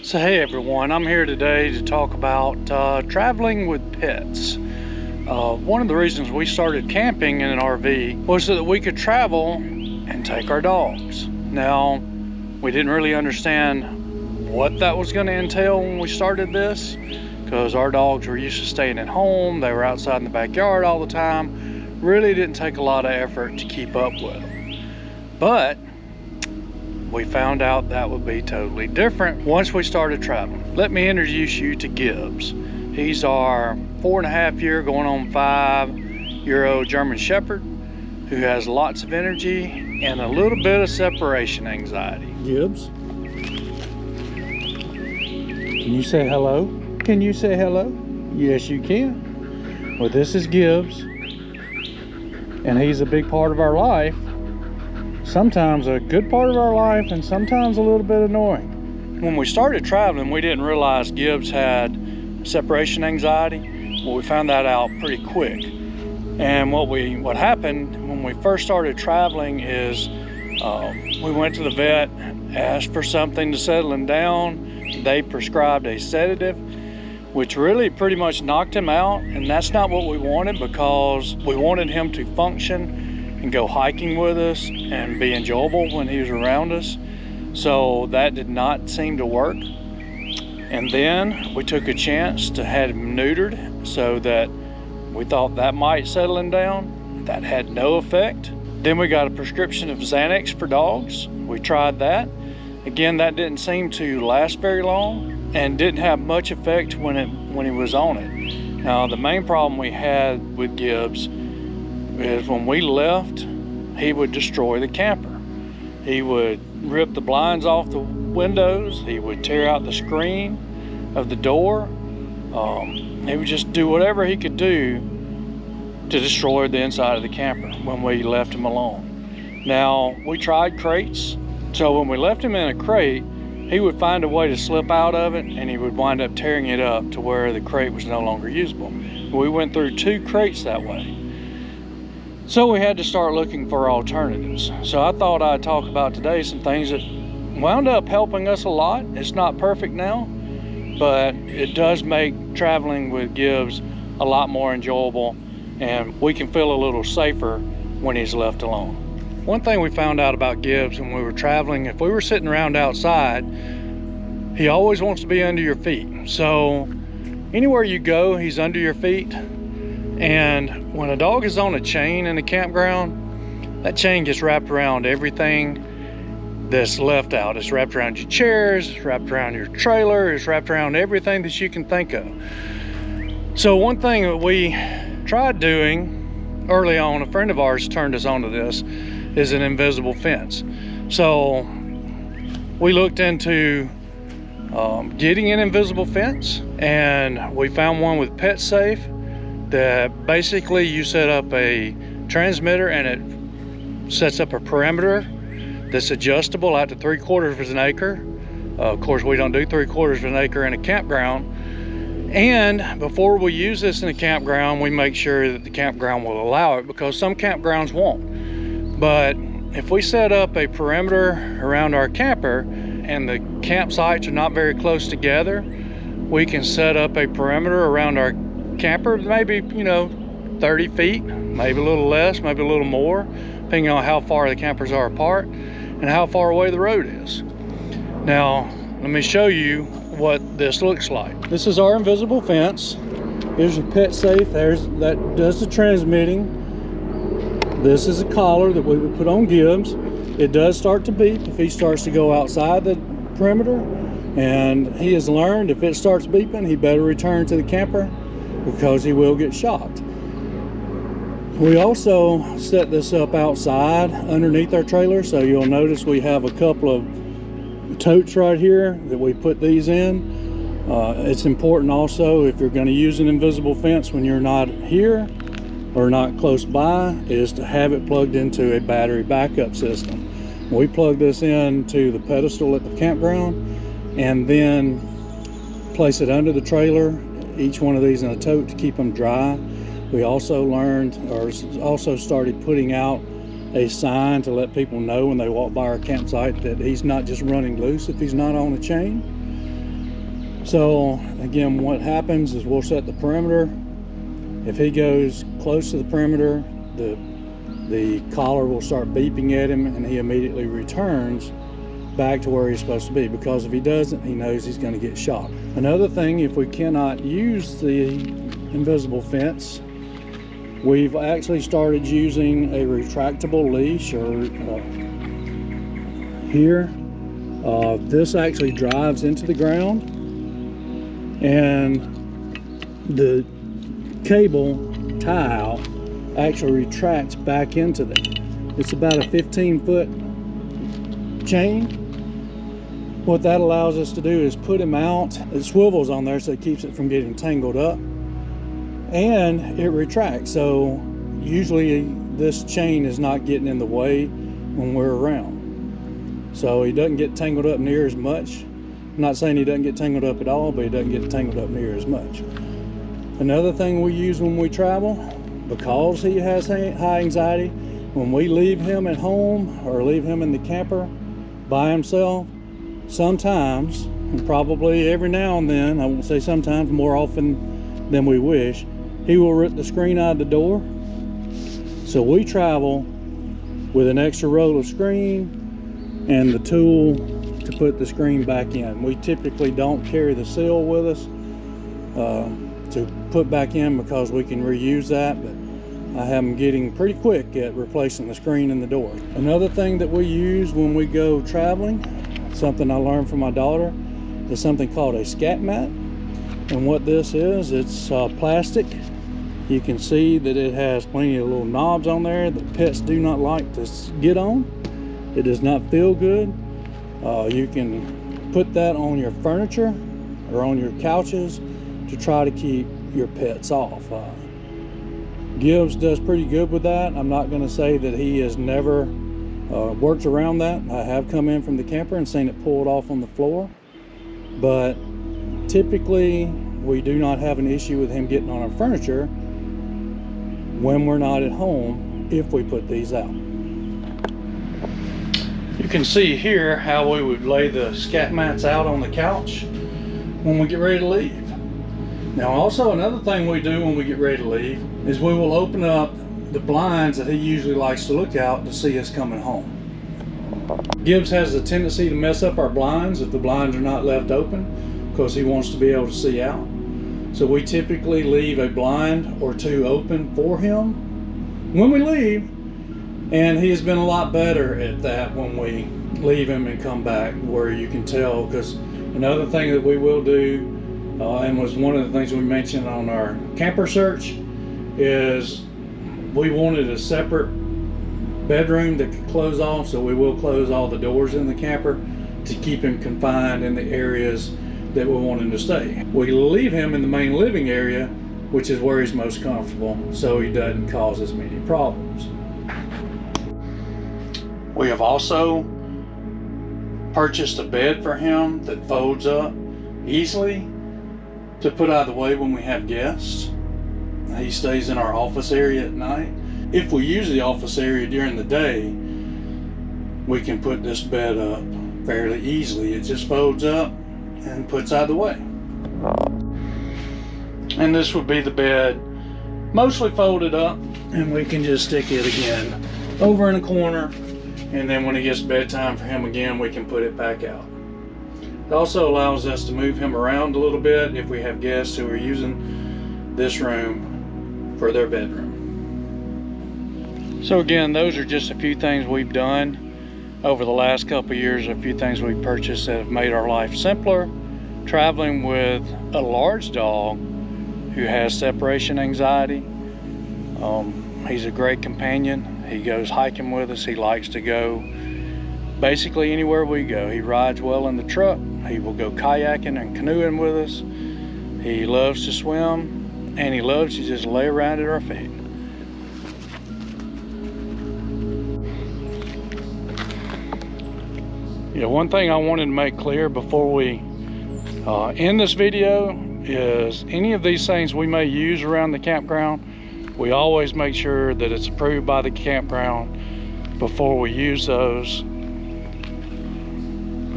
So hey everyone, I'm here today to talk about traveling with pets. One of the reasons we started camping in an RV was so that we could travel and take our dogs. Now, we didn't really understand what that was going to entail when we started this, because our dogs were used to staying at home. They were outside in the backyard all the time. Really didn't take a lot of effort to keep up with them. But we found out that would be totally different once we started traveling. Let me introduce you to Gibbs. He's our 4.5-year, going on 5-year-old German Shepherd who has lots of energy and a little bit of separation anxiety. Gibbs, can you say hello? Can you say hello? Yes, you can. Well, this is Gibbs, and he's a big part of our life. Sometimes a good part of our life and sometimes a little bit annoying. When we started traveling, we didn't realize Gibbs had separation anxiety. Well, we found that out pretty quick. And what happened when we first started traveling is we went to the vet, asked for something to settle him down. They prescribed a sedative, which really pretty much knocked him out. And that's not what we wanted, because we wanted him to function and go hiking with us and be enjoyable when he was around us. So that did not seem to work. And then we took a chance to have him neutered, so that we thought that might settle him down. That had no effect. Then we got a prescription of Xanax for dogs. We tried that. Again, that didn't seem to last very long and didn't have much effect when he was on it. Now, the main problem we had with Gibbs is when we left, he would destroy the camper. He would rip the blinds off the windows. He would tear out the screen of the door. He would just do whatever he could do to destroy the inside of the camper when we left him alone. Now, we tried crates. So when we left him in a crate, he would find a way to slip out of it, and he would wind up tearing it up to where the crate was no longer usable. We went through 2 crates that way. So we had to start looking for alternatives. So I thought I'd talk about today some things that wound up helping us a lot. It's not perfect now, but it does make traveling with Gibbs a lot more enjoyable, and we can feel a little safer when he's left alone. One thing we found out about Gibbs when we were traveling, if we were sitting around outside, he always wants to be under your feet. So anywhere you go, he's under your feet. And when a dog is on a chain in a campground, that chain gets wrapped around everything that's left out. It's wrapped around your chairs, it's wrapped around your trailer, it's wrapped around everything that you can think of. So one thing that we tried doing early on, a friend of ours turned us onto this, is an invisible fence. So we looked into getting an invisible fence, and we found one with PetSafe that basically you set up a transmitter and it sets up a perimeter that's adjustable out to 3/4 of an acre. Of course, we don't do 3/4 of an acre in a campground. And before we use this in a campground, we make sure that the campground will allow it, because some campgrounds won't. But if we set up a perimeter around our camper and the campsites are not very close together, we can set up a perimeter around our camper, maybe 30 feet, maybe a little less, maybe a little more, depending on how far the campers are apart and how far away the road is. Now, let me show you what this looks like. This is our invisible fence. Here's your PetSafe. That does the transmitting. This is a collar that we would put on Gibbs. It does start to beep if he starts to go outside the perimeter, and he has learned if it starts beeping, he better return to the camper, because he will get shocked. We also set this up outside underneath our trailer, so you'll notice we have a couple of totes right here that we put these in. It's important also, if you're going to use an invisible fence when you're not here or not close by, is to have it plugged into a battery backup system. We plug this into the pedestal at the campground and then place it under the trailer, each one of these in a tote to keep them dry. We also started putting out a sign to let people know when they walk by our campsite that he's not just running loose if he's not on a chain. So again, what happens is we'll set the perimeter. If he goes close to the perimeter, the collar will start beeping at him, and he immediately returns back to where he's supposed to be, because if he doesn't, he knows he's going to get shot. Another thing, if we cannot use the invisible fence, we've actually started using a retractable leash, or here. This actually drives into the ground, and the cable tie-out actually retracts back into there. It's about a 15-foot chain. What that allows us to do is put him out. It swivels on there, so it keeps it from getting tangled up, and it retracts. So usually this chain is not getting in the way when we're around, so he doesn't get tangled up near as much. I'm not saying he doesn't get tangled up at all, but he doesn't get tangled up near as much. Another thing we use when we travel, because he has high anxiety, when we leave him at home or leave him in the camper by himself, sometimes, and probably every now and then, I won't say sometimes, more often than we wish, he will rip the screen out of the door. So we travel with an extra roll of screen and the tool to put the screen back in. We typically don't carry the seal with us to put back in, because we can reuse that, but I have them getting pretty quick at replacing the screen in the door. Another thing that we use when we go traveling, something I learned from my daughter, is something called a scat mat. And what this is, it's plastic. You can see that it has plenty of little knobs on there that pets do not like to get on. It does not feel good. You can put that on your furniture or on your couches to try to keep your pets off. Gibbs does pretty good with that. I'm not going to say that he has never worked around that. I have come in from the camper and seen it pulled off on the floor, but typically we do not have an issue with him getting on our furniture when we're not at home if we put these out. You can see here how we would lay the scat mats out on the couch when we get ready to leave. Now also, another thing we do when we get ready to leave is we will open up the blinds that he usually likes to look out to see us coming home. Gibbs has a tendency to mess up our blinds if the blinds are not left open, because he wants to be able to see out. So we typically leave a blind or two open for him when we leave, and he has been a lot better at that when we leave him and come back, where you can tell. Because another thing that we will do, and was one of the things we mentioned on our camper search, is we wanted a separate bedroom that could close off, so we will close all the doors in the camper to keep him confined in the areas that we want him to stay. We leave him in the main living area, which is where he's most comfortable, so he doesn't cause as many problems. We have also purchased a bed for him that folds up easily to put out of the way when we have guests. He stays in our office area at night. If we use the office area during the day, we can put this bed up fairly easily. It just folds up and puts out of the way. And this would be the bed, mostly folded up, and we can just stick it again over in a corner, and then when it gets bedtime for him again, we can put it back out. It also allows us to move him around a little bit if we have guests who are using this room for their bedroom. So again, those are just a few things we've done over the last couple of years, a few things we've purchased that have made our life simpler. Traveling with a large dog who has separation anxiety. He's a great companion. He goes hiking with us. He likes to go basically anywhere we go. He rides well in the truck. He will go kayaking and canoeing with us. He loves to swim, and he loves to just lay around at our feet. Yeah, one thing I wanted to make clear before we end this video is any of these things we may use around the campground, we always make sure that it's approved by the campground before we use those.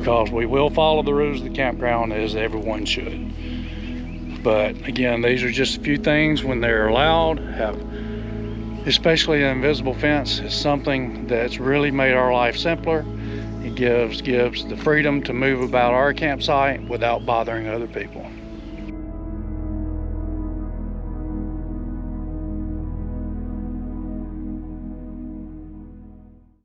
because we will follow the rules of the campground as everyone should. But again, these are just a few things when they're allowed. Especially an invisible fence is something that's really made our life simpler. It gives Gibbs the freedom to move about our campsite without bothering other people.